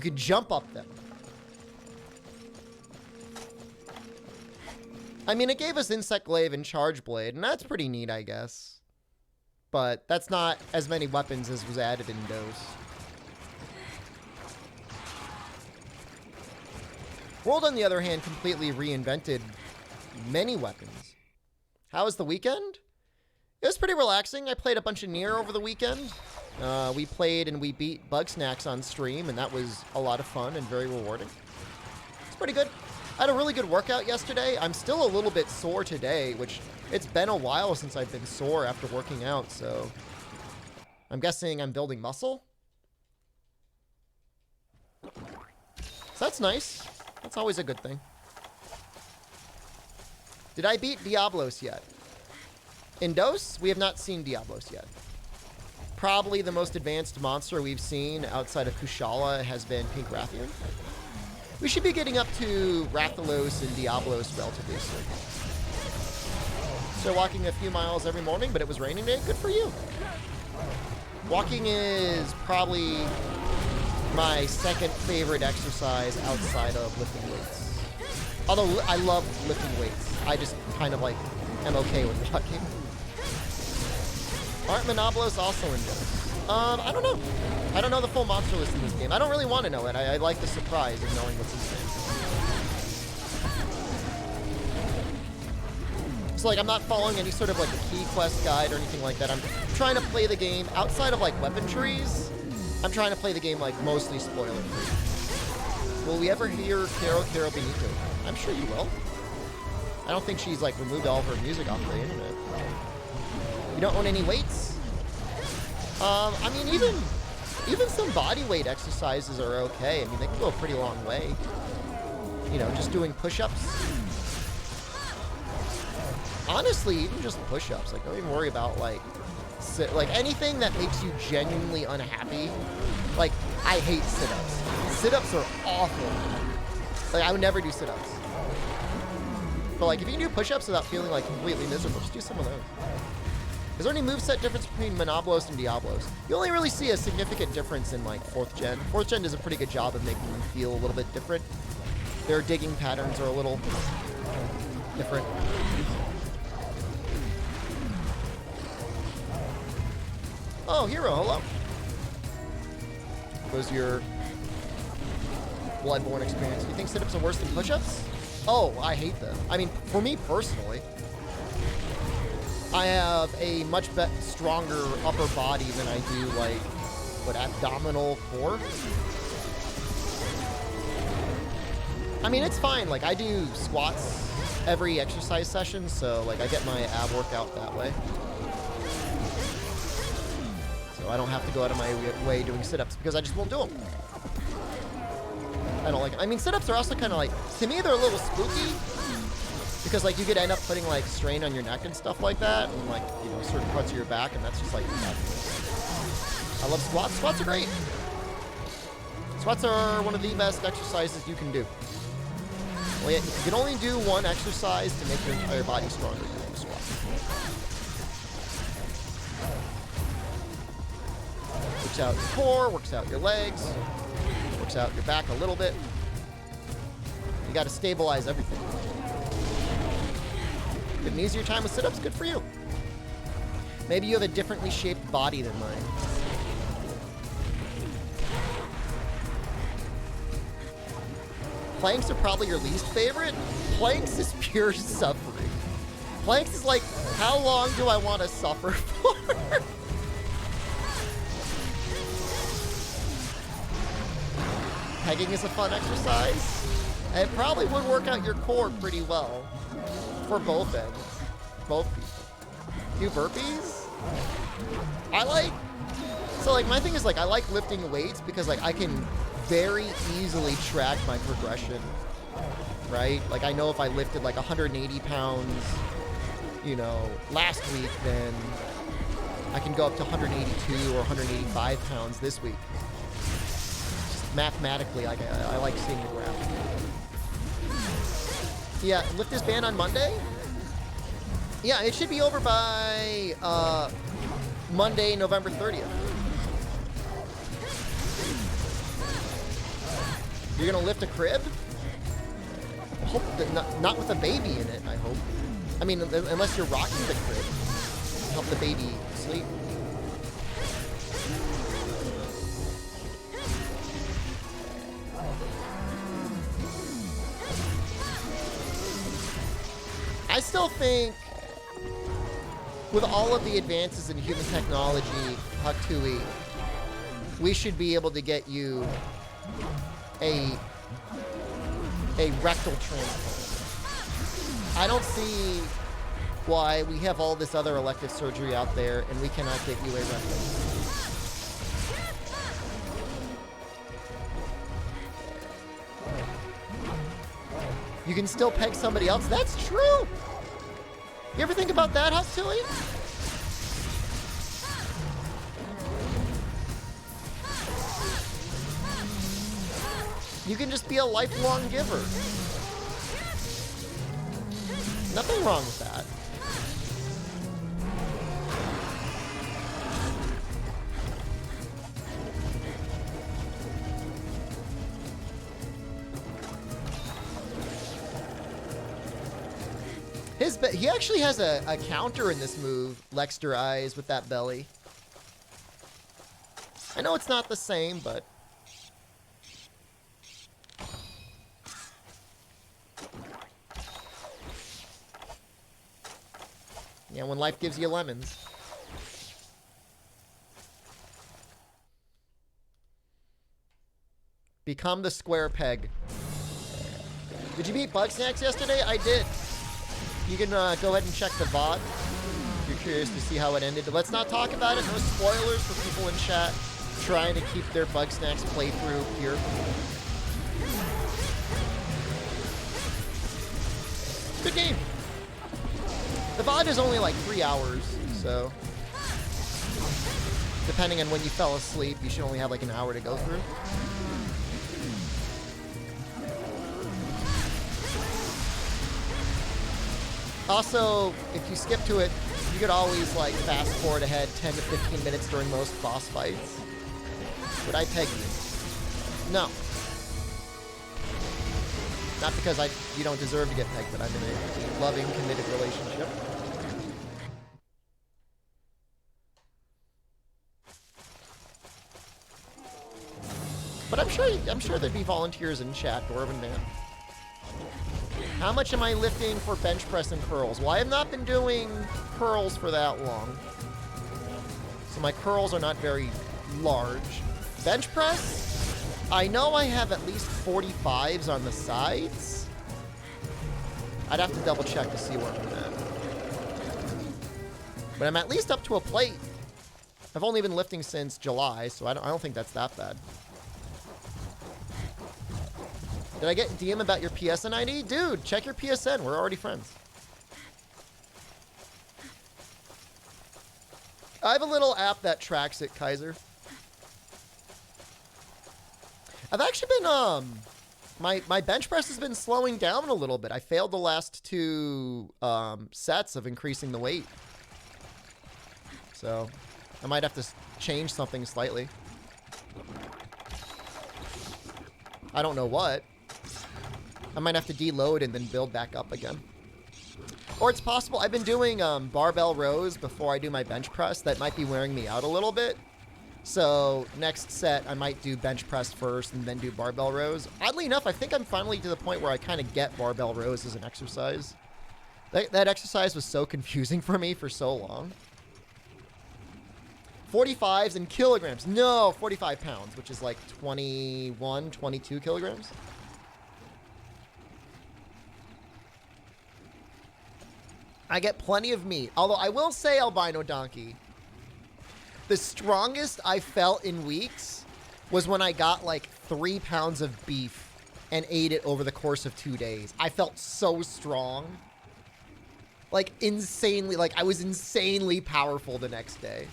You could jump up them. I mean, it gave us Insect Glaive and Charge Blade, and that's pretty neat, I guess. But that's not as many weapons as was added in Dose. World, on the other hand, completely reinvented many weapons. How was the weekend? It was pretty relaxing. I played a bunch of Nier over the weekend. We played and we beat Bugsnax on stream, and that was a lot of fun and very rewarding. It's pretty good. I had a really good workout yesterday. I'm still a little bit sore today, which it's been a while since I've been sore after working out, so I'm guessing I'm building muscle. So that's nice. That's always a good thing. Did I beat Diablos yet? In Dose, we have not seen Diablos yet. Probably the most advanced monster we've seen outside of Kushala has been Pink Rathian. We should be getting up to Rathalos and Diablos relatively soon. So walking a few miles every morning, but it was raining today. Good for you. Walking is probably my second favorite exercise outside of lifting weights. Although I love lifting weights. I just kind of like am okay with walking. Aren't Monoblos also in Dose? I don't know. I don't know the full monster list in this game. I don't really want to know it. I like the surprise of knowing what's in the game. So like I'm not following any sort of like a key quest guide or anything like that. I'm trying to play the game outside of like weapon trees. I'm trying to play the game like mostly spoiler free. Will we ever hear Caro Benito? I'm sure you will. I don't think she's like removed all of her music off the internet. You don't own any weights? I mean, even some body weight exercises are okay. I mean, they can go a pretty long way. You know, just doing push-ups. Honestly, even just push-ups. Like, don't even worry about, like anything that makes you genuinely unhappy. Like, I hate sit-ups. Sit-ups are awful. Like, I would never do sit-ups. But, like, if you can do push-ups without feeling, like, completely miserable, just do some of those. Is there any moveset difference between Monoblos and Diablos? You only really see a significant difference in, like, 4th gen. 4th gen does a pretty good job of making them feel a little bit different. Their digging patterns are a little different. Oh, Hero, hello. What was your Bloodborne experience? Do you think sit-ups are worse than push-ups? Oh, I hate them. I mean, for me personally, I have a much stronger upper body than I do, like, what, abdominal core? I mean, it's fine. Like, I do squats every exercise session, so, like, I get my ab workout that way. So I don't have to go out of my way doing sit-ups because I just won't do them. I don't like it. I mean, sit-ups are also kind of like, to me, they're a little spooky. Because, like, you could end up putting, like, strain on your neck and stuff like that. And, like, you know, certain parts of your back. And that's just, like, bad. I love squats. Squats are great. Squats are one of the best exercises you can do. Well, yeah, you can only do one exercise to make your entire body stronger doing a squat. Works out your core, works out your legs, works out your back a little bit. You got to stabilize everything. An easier time with sit-ups, good for you. Maybe you have a differently shaped body than mine. Planks are probably your least favorite. Planks is pure suffering. Planks is like, how long do I want to suffer for? Pegging is a fun exercise. It probably would work out your core pretty well. For both ends. Both people. Do burpees? So like my thing is like I like lifting weights because like I can very easily track my progression. Right? Like I know if I lifted like 180 pounds, you know, last week, then I can go up to 182 or 185 pounds this week. Just mathematically, like I like seeing the graph. Yeah, lift this ban on Monday? Yeah, it should be over by Monday, November 30th. You're gonna lift a crib? Hope that not with a baby in it, I hope. I mean, unless you're rocking the crib. Help the baby sleep. I still think, with all of the advances in human technology, Huck2E, we should be able to get you a rectal transplant. I don't see why we have all this other elective surgery out there and we cannot get you a rectal. You can still peg somebody else. That's true. You ever think about that, Huck2E? You can just be a lifelong giver. Nothing wrong with that. He actually has a counter in this move, Lexter Eyes, with that belly. I know it's not the same, but... yeah, when life gives you lemons. Become the square peg. Did you beat Bugsnax yesterday? I did. You can go ahead and check the VOD if you're curious to see how it ended. But let's not talk about it. No spoilers for people in chat trying to keep their Bugsnax playthrough here. Good game. The VOD is only like 3 hours, so depending on when you fell asleep, you should only have like an hour to go through. Also, if you skip to it, you could always like fast forward ahead 10 to 15 minutes during most boss fights. Would I peg you? No. Not because you don't deserve to get pegged, but I'm in a loving, committed relationship. But I'm sure there'd be volunteers in chat, Dwarven Man. How much am I lifting for bench press and curls? Well, I have not been doing curls for that long. So my curls are not very large. Bench press? I know I have at least 45s on the sides. I'd have to double check to see where I'm at. But I'm at least up to a plate. I've only been lifting since July, so I don't think that's that bad. Did I get DM about your PSN ID? Dude, check your PSN. We're already friends. I have a little app that tracks it, Kaiser. I've actually been, my bench press has been slowing down a little bit. I failed the last 2 sets of increasing the weight. So, I might have to change something slightly. I don't know what. I might have to deload and then build back up again. Or it's possible, I've been doing barbell rows before I do my bench press. That might be wearing me out a little bit. So next set, I might do bench press first and then do barbell rows. Oddly enough, I think I'm finally to the point where I kind of get barbell rows as an exercise. That exercise was so confusing for me for so long. 45s in kilograms. No, 45 pounds, which is like 21, 22 kilograms. I get plenty of meat. Although I will say, Albino Donkey, the strongest I felt in weeks was when I got like 3 pounds of beef and ate it over the course of 2 days. I felt so strong. Like insanely, like I was insanely powerful the next day.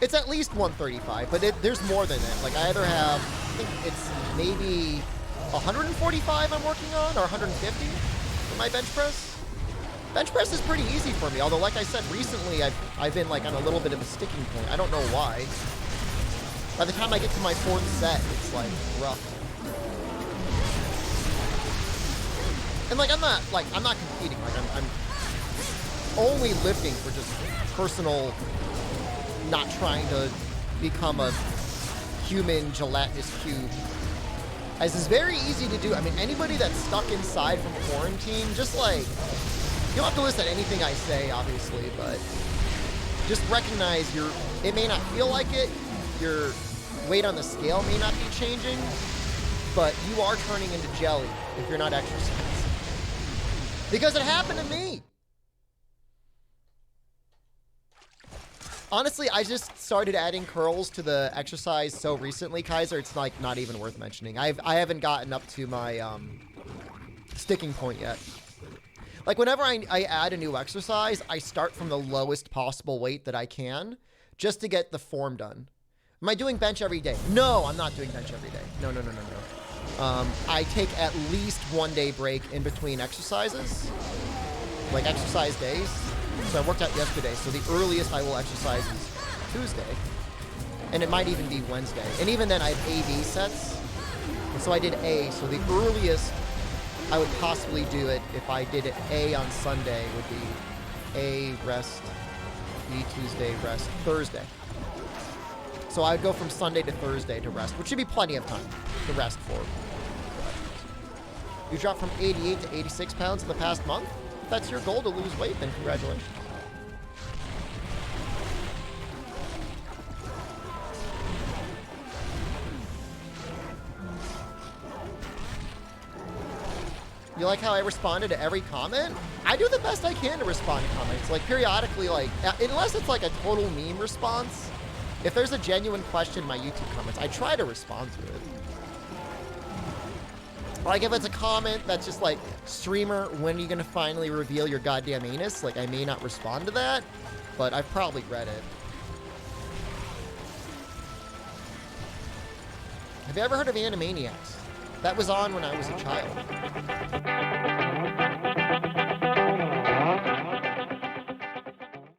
It's at least 135, but there's more than that. Like I either have, I think it's maybe 145 I'm working on, or 150 for my bench press. Bench press is pretty easy for me, although like I said, recently I've been like on a little bit of a sticking point. I don't know why. By the time I get to my 4th set, it's like rough. And like I'm not competing. Like I'm only lifting for just personal, not trying to become a human gelatinous cube. As is very easy to do. I mean, anybody that's stuck inside from quarantine, just like, you don't have to listen to anything I say, obviously, but just recognize it may not feel like it, your weight on the scale may not be changing, but you are turning into jelly if you're not exercising. Because it happened to me. Honestly, I just started adding curls to the exercise so recently, Kaiser, it's like not even worth mentioning. I haven't gotten up to my sticking point yet. Like whenever I add a new exercise, I start from the lowest possible weight that I can just to get the form done. Am I doing bench every day? No, I'm not doing bench every day. No. I take at least 1 day break in between exercises, like exercise days. So I worked out yesterday, so the earliest I will exercise is Tuesday. And it might even be Wednesday. And even then I have A-B sets. And so I did A, so the earliest I would possibly do it if I did it A on Sunday would be A, rest, B, Tuesday, rest, Thursday. So I would go from Sunday to Thursday to rest, which should be plenty of time to rest for. You dropped from 88 to 86 pounds in the past month? If that's your goal to lose weight, then congratulations. You like how I responded to every comment? I do the best I can to respond to comments. Like periodically, like, unless it's like a total meme response, if there's a genuine question in my YouTube comments, I try to respond to it. Like if it's a comment that's just like, streamer, when are you gonna finally reveal your goddamn anus? Like I may not respond to that, but I've probably read it. Have you ever heard of Animaniacs? That was on when I was a child.